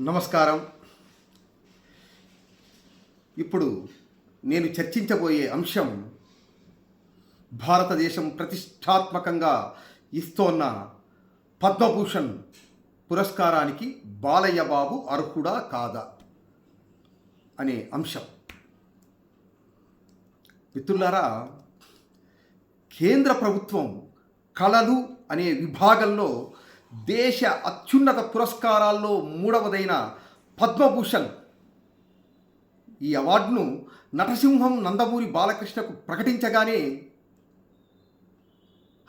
నమస్కారం. ఇప్పుడు నేను చర్చించబోయే అంశం భారతదేశం ప్రతిష్టాత్మకంగా ఇస్తోన్న పద్మభూషణ్ పురస్కారానికి బాలయ్య బాబు అర్హుడా కాదా అనే అంశం. మిత్రులారా, కేంద్ర ప్రభుత్వం కళలు అనే విభాగంలో దేశ అత్యున్నత పురస్కారాల్లో మూడవదైన పద్మభూషణ్ ఈ అవార్డును నటసింహం నందమూరి బాలకృష్ణకు ప్రకటించగానే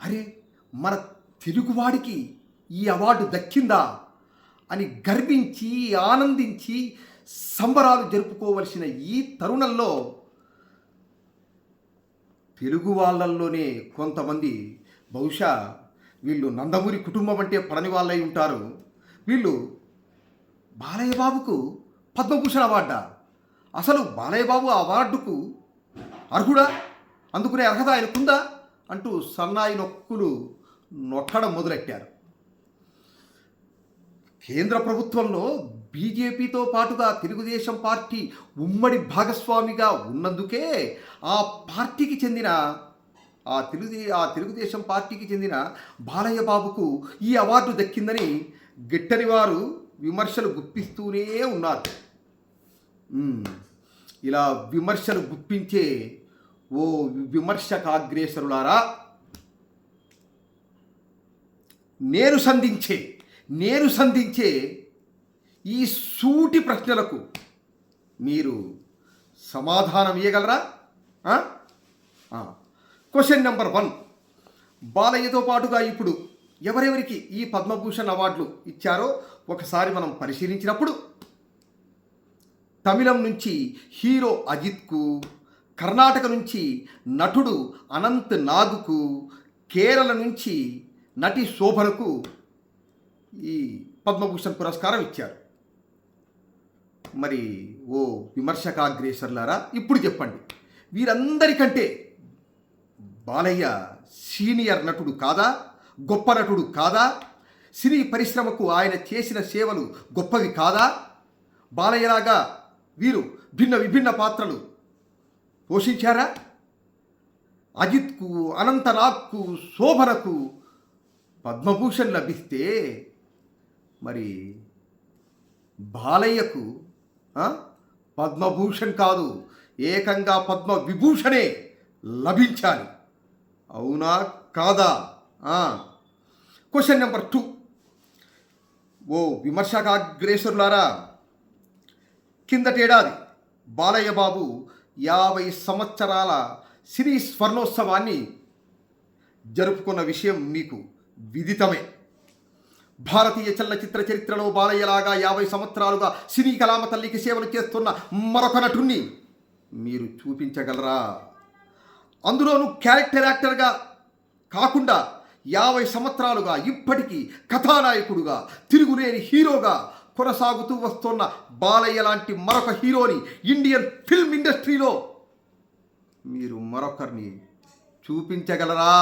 అరే, మన తెలుగువాడికి ఈ అవార్డు దక్కిందా అని గర్వించి ఆనందించి సంబరాలు జరుపుకోవలసిన ఈ తరుణంలో తెలుగు వాళ్ళల్లోనే కొంతమంది బహుశా వీళ్ళు నందమూరి కుటుంబం అంటే పడని వాళ్ళై ఉంటారు. వీళ్ళు బాలయ్య బాబుకు పద్మభూషణ్ అవార్డా, అసలు బాలయ్య బాబు అవార్డుకు అర్హుడా, అందుకునే అర్హత ఆయనకుందా అంటూ సన్నాయి నొక్కులు నొక్కడం మొదలెట్టారు. కేంద్ర ప్రభుత్వంలో బీజేపీతో పాటుగా తెలుగుదేశం పార్టీ ఉమ్మడి భాగస్వామిగా ఉన్నందుకే ఆ పార్టీకి చెందిన తెలుగుదేశం పార్టీకి చెందిన బాలయ్య బాబుకు ఈ అవార్డు దక్కిందని గిట్టని వారు విమర్శలు గుప్పిస్తూనే ఉన్నారు. ఇలా విమర్శలు గుప్పించే ఓ విమర్శకాగ్రేసరులారా, నేను సంధించే ఈ సూటి ప్రశ్నలకు మీరు సమాధానం ఇవ్వగలరా? Question number 1. బాలయ్యతో పాటుగా ఇప్పుడు ఎవరెవరికి ఈ పద్మభూషణ్ అవార్డులు ఇచ్చారో ఒకసారి మనం పరిశీలించినప్పుడు, తమిళం నుంచి హీరో అజిత్కు, కర్ణాటక నుంచి నటుడు అనంత్ నాగ్కు, కేరళ నుంచి నటి శోభనకు ఈ పద్మభూషణ్ పురస్కారం ఇచ్చారు. మరి ఓ విమర్శకాగ్రేసర్లారా, ఇప్పుడు చెప్పండి, వీరందరికంటే బాలయ్య సీనియర్ నటుడు కాదా, గొప్ప నటుడు కాదా? సినీ పరిశ్రమకు ఆయన చేసిన సేవలు గొప్పవి కాదా? బాలయ్యలాగా వీరు విభిన్న పాత్రలు పోషించారా? అజిత్కు, అనంతనాగ్కు, శోభనకు పద్మభూషణ్ లభిస్తే మరి బాలయ్యకు పద్మభూషణ్ కాదు, ఏకంగా పద్మవిభూషణే లభించాలి. అవునా కాదా? Question number 2. ఓ విమర్శకాగ్రేసరులారా, కిందటేడాది బాలయ్య బాబు 50 సంవత్సరాల సినీ స్వర్ణోత్సవాన్ని జరుపుకున్న విషయం మీకు విదితమే. భారతీయ చలనచిత్ర చరిత్రలో బాలయ్యలాగా 50 సంవత్సరాలుగా సినీ కళామ తల్లికి సేవలు చేస్తున్న మరొక నటుణ్ణి మీరు చూపించగలరా? అందులోనూ క్యారెక్టర్ యాక్టర్గా కాకుండా 50 సంవత్సరాలుగా ఇప్పటికీ కథానాయకుడుగా, తిరుగులేని హీరోగా కొనసాగుతూ వస్తున్న బాలయ్య లాంటి మరొక హీరోని ఇండియన్ ఫిల్మ్ ఇండస్ట్రీలో మీరు మరొకరిని చూపించగలరా?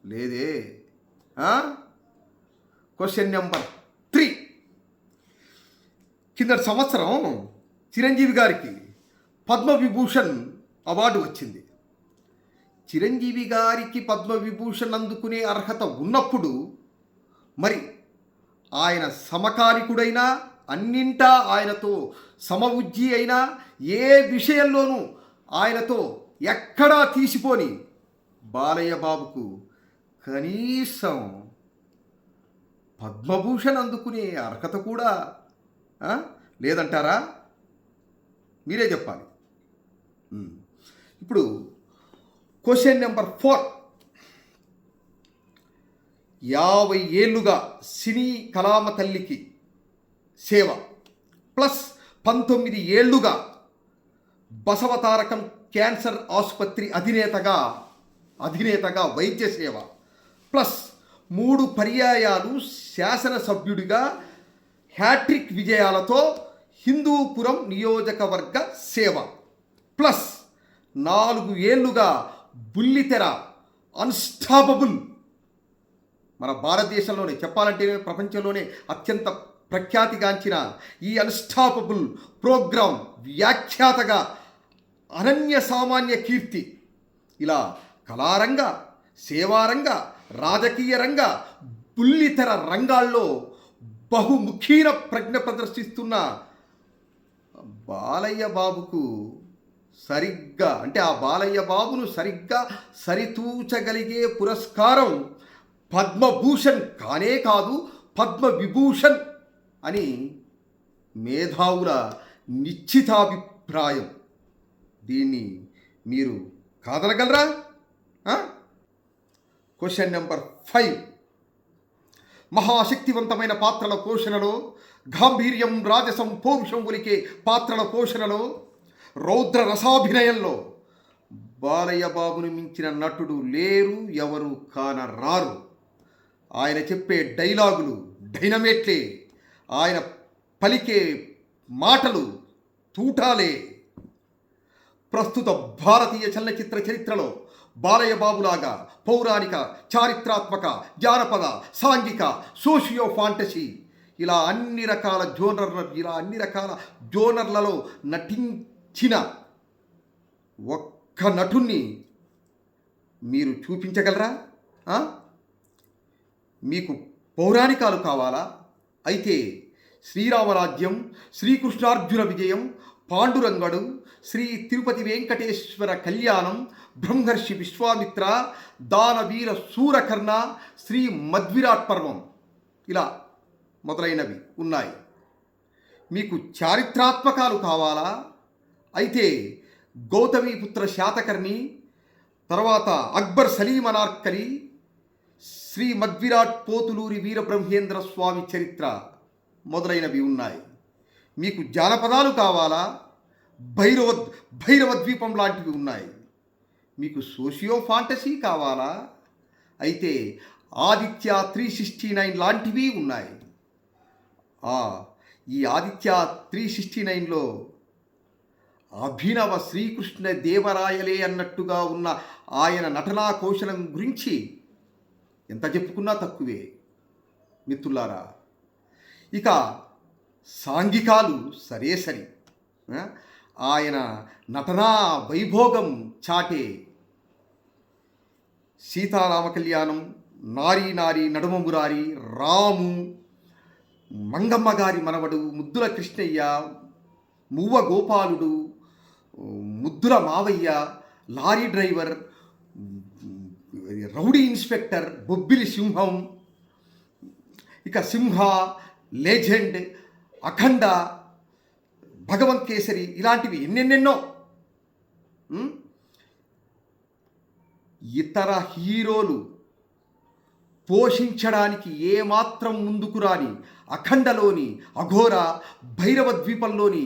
లేదే. Question number 3. కిందటి సంవత్సరం చిరంజీవి గారికి పద్మవిభూషణ్ అవార్డు వచ్చింది. చిరంజీవి గారికి పద్మవిభూషణ్ అందుకునే అర్హత ఉన్నప్పుడు మరి ఆయన సమకాలికుడైనా, అన్నింటా ఆయనతో సమవుజ్జి అయినా, ఏ విషయంలోనూ ఆయనతో ఎక్కడా తీసిపోని బాలయ్య బాబుకు కనీసం పద్మభూషణ్ అందుకునే అర్హత కూడా లేదంటారా? మీరే చెప్పాలి. ఇప్పుడు క్వశ్చన్ నెంబర్ 4. 50 ఏళ్ళుగా సినీ కళామ తల్లికి సేవ ప్లస్ 19 ఏళ్ళుగా బసవతారకం క్యాన్సర్ ఆసుపత్రి అధినేతగా వైద్య సేవ ప్లస్ 3 పర్యాయాలు శాసనసభ్యుడిగా హ్యాట్రిక్ విజయాలతో హిందూపురం నియోజకవర్గ సేవ ప్లస్ 4 ఏళ్ళుగా బుల్లితెర అన్స్టాపబుల్ మన భారతదేశంలోనే చెప్పాలంటే ప్రపంచంలోనే అత్యంత ప్రఖ్యాతిగాంచిన ఈ అన్స్టాపబుల్ ప్రోగ్రాం వ్యాఖ్యాతగా అనన్య సామాన్య కీర్తి ఇలా కళారంగ, సేవారంగ, రాజకీయ రంగ, బుల్లితెర రంగాల్లో బహుముఖీన ప్రజ్ఞ ప్రదర్శిస్తున్న బాలయ్య బాబుకు సరిగ్గా అంటే ఆ బాలయ్య బాబును సరిగ్గా సరితూచగలిగే పురస్కారం పద్మభూషణ్ కానే కాదు, పద్మవిభూషణ్ అని మేధావుల నిశ్చితాభిప్రాయం. దీన్ని మీరు కాదనగలరా? Question number 5. మహాశక్తివంతమైన పాత్రల పోషణలో, గాంభీర్యం, రాజసం, పౌరుషం ఒలికే పాత్రల పోషణలో, రౌద్ర రసాభినయంలో బాలయ్య బాబును మించిన నటుడు లేరు, ఎవరు కానరారు. ఆయన చెప్పే డైలాగులు డైనమేట్లే, ఆయన పలికే మాటలు తూటాలే. ప్రస్తుత భారతీయ చలనచిత్ర చరిత్రలో బాలయ్య బాబులాగా పౌరాణిక, చారిత్రాత్మక, జానపద, సాంఘిక, సోషియో ఫాంటసీ ఇలా అన్ని రకాల జోనర్లలో నటించిన ఒక్క నటుణ్ణి మీరు చూపించగలరా? మీకు పౌరాణికాలు కావాలా? అయితే శ్రీరామరాజ్యం, శ్రీకృష్ణార్జున విజయం, పాండురంగడు, శ్రీ తిరుపతి వెంకటేశ్వర కళ్యాణం, బ్రహ్మర్షి విశ్వామిత్ర, దానవీర సూరకర్ణ, శ్రీ మధ్విరాట్ పర్వం ఇలా మొదలైనవి ఉన్నాయి. మీకు చారిత్రాత్మకాలు కావాలా? అయితే గౌతమీపుత్ర శాతకర్ణి, తర్వాత అక్బర్ సలీం అనార్కలి, శ్రీ మధ్విరాట్ పోతులూరి వీరబ్రహ్మేంద్ర స్వామి చరిత్ర మొదలైనవి ఉన్నాయి. మీకు జానపదాలు కావాలా? భైరవ ద్వీపం లాంటివి ఉన్నాయి. మీకు సోషియో ఫాంటసీ కావాలా? అయితే ఆదిత్య 369 లాంటివి ఉన్నాయి. ఈ ఆదిత్య 369లో అభినవ శ్రీకృష్ణ దేవరాయలే అన్నట్టుగా ఉన్న ఆయన నటనా కౌశలం గురించి ఎంత చెప్పుకున్నా తక్కువే మిత్రులారా. ఇక సాంఘికాలు సరే సరి, ఆయన నటనా వైభోగం చాటే సీతారామ కళ్యాణం, నారీ నారీ నడుమ మురారి, రాము, మంగమ్మ గారి మనవడు, ముద్దుల కృష్ణయ్య, మువ్వ గోపాలుడు, ముద్దుల మావయ్య, lorry driver, rowdy inspector, Bobbili సింహం, ఇక సింహ, లెజెండ్, అఖండ, భగవంత్ కేసరి ఇలాంటివి ఎన్నెన్నెన్నో. ఇతర హీరోలు పోషించడానికి ఏమాత్రం ముందుకు రాని అఖండలోని అఘోర, భైరవ ద్వీపంలోని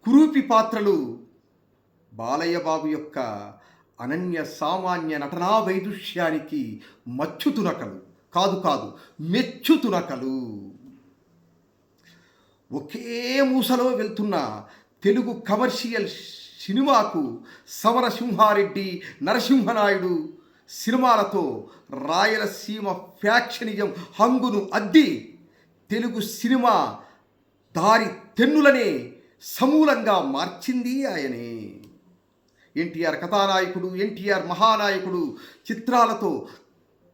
కురూపి పాత్రలు బాలయ్య బాబు యొక్క అనన్య సామాన్య నటనా వైదుష్యానికి మచ్చుతునకలు కాదు మెచ్చుతునకలు. ఒకే మూసలో వెళ్తున్న తెలుగు కమర్షియల్ సినిమాకు సమరసింహారెడ్డి, నరసింహనాయుడు సినిమాలతో రాయలసీమ ఫ్యాక్షనిజం హంగును అద్ది తెలుగు సినిమా దారి తెన్నులనే సమూలంగా మార్చింది ఆయనే. ఎన్టీఆర్ కథానాయకుడు, ఎన్టీఆర్ మహానాయకుడు చిత్రాలతో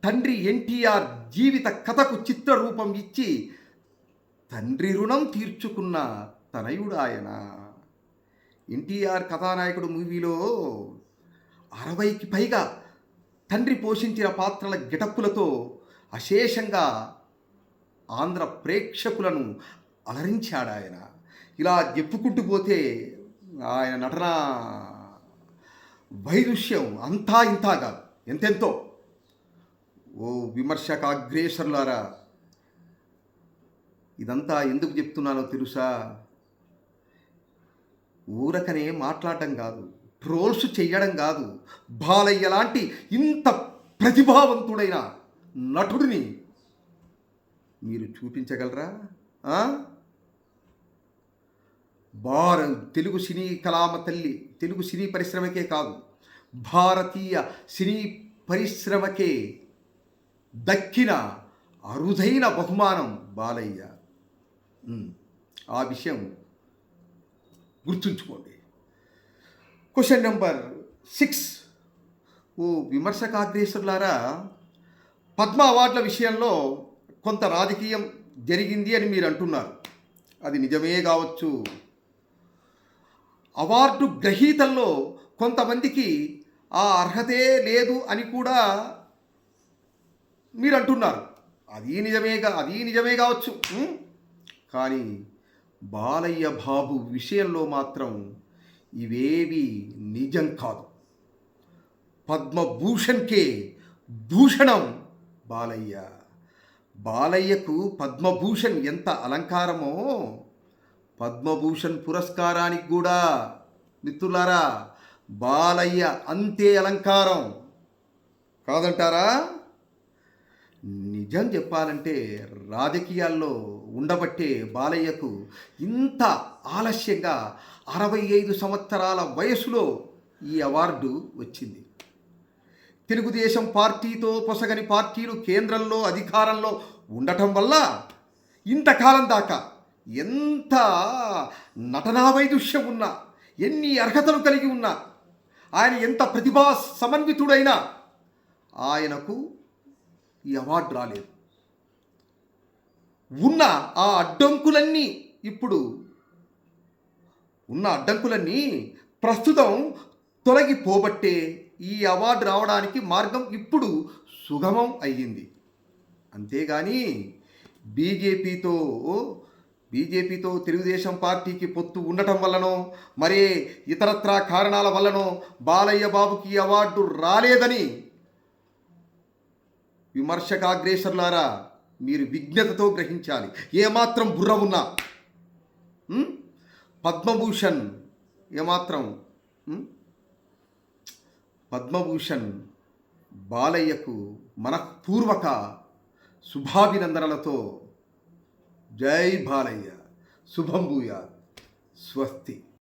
తండ్రి ఎన్టీఆర్ జీవిత కథకు చిత్రరూపం ఇచ్చి తండ్రి రుణం తీర్చుకున్న తనయుడు ఆయన. ఎన్టీఆర్ కథానాయకుడు మూవీలో 60కి పైగా తండ్రి పోషించిన పాత్రల గెటప్పులతో అశేషంగా ఆంధ్ర ప్రేక్షకులను అలరించాడు ఆయన. ఇలా చెప్పుకుంటూ పోతే ఆయన నటన వైదుష్యం అంతా ఇంతాగా ఎంతెంతో. ఓ విమర్శక అగ్రేసరులారా, ఇదంతా ఎందుకు చెప్తున్నానో తెలుసా? ఊరకనే మాట్లాడటం కాదు, ట్రోల్స్ చెయ్యడం కాదు, బాలయ్య లాంటి ఇంత ప్రతిభావంతుడైన నటుడిని మీరు చూపించగలరా? తెలుగు సినీ కళామ తల్లి, తెలుగు సినీ పరిశ్రమకే కాదు, భారతీయ సినీ పరిశ్రమకే దక్కిన అరుదైన బహుమానం బాలయ్య. ఉమ్, ఆ విషయం గుర్తుంచుకోండి. Question number 6. ఓ విమర్శకాగ్రేసులారా, పద్మ అవార్డుల విషయంలో కొంత రాజకీయం జరిగింది అని మీరు అంటున్నారు. అది నిజమే కావచ్చు. అవార్డు గ్రహీతల్లో కొంతమందికి ఆ అర్హతే లేదు అని కూడా మీరు అంటున్నారు. అది నిజమే కావచ్చు. కానీ బాలయ్య బాబు విషయంలో మాత్రం ఇవేవి నిజం కాదు. పద్మభూషణ్కే భూషణం బాలయ్య. బాలయ్యకు పద్మభూషణ్ ఎంత అలంకారమో పద్మభూషణ్ పురస్కారానికి కూడా మిత్రులారా బాలయ్య అంతే అలంకారం. కాదంటారా? నిజం చెప్పాలంటే రాజకీయాల్లో ఉండబట్టే బాలయ్యకు ఇంత ఆలస్యంగా 65 సంవత్సరాల వయసులో ఈ అవార్డు వచ్చింది. తెలుగుదేశం పార్టీతో పొసగని పార్టీలు కేంద్రంలో అధికారంలో ఉండటం వల్ల ఇంతకాలం దాకా ఎంత నటనా వైదుష్యం ఉన్నా, ఎన్ని అర్హతలు కలిగి ఉన్నా, ఆయన ఎంత ప్రతిభా సమన్వితుడైనా ఆయనకు ఈ అవార్డు రాలేదు. ఉన్న ఆ అడ్డంకులన్నీ ఇప్పుడు ప్రస్తుతం తొలగిపోబట్టే ఈ అవార్డు రావడానికి మార్గం ఇప్పుడు సుగమం అయ్యింది. అంతేగాని బీజేపీతో తెలుగుదేశం పార్టీకి పొత్తు ఉండటం వల్లనో మరే ఇతరత్రా కారణాల వల్లనో బాలయ్య బాబుకి ఈ అవార్డు రాలేదని విమర్శకాగ్రేసరులారా మీరు విజ్ఞతతో గ్రహించాలి. ఏమాత్రం బుర్ర ఉన్నా పద్మభూషణ్ బాలయ్యకు మనఃపూర్వక శుభాభినందనలతో జై బాలయ్య. శుభం భూయాత్. స్వస్తి.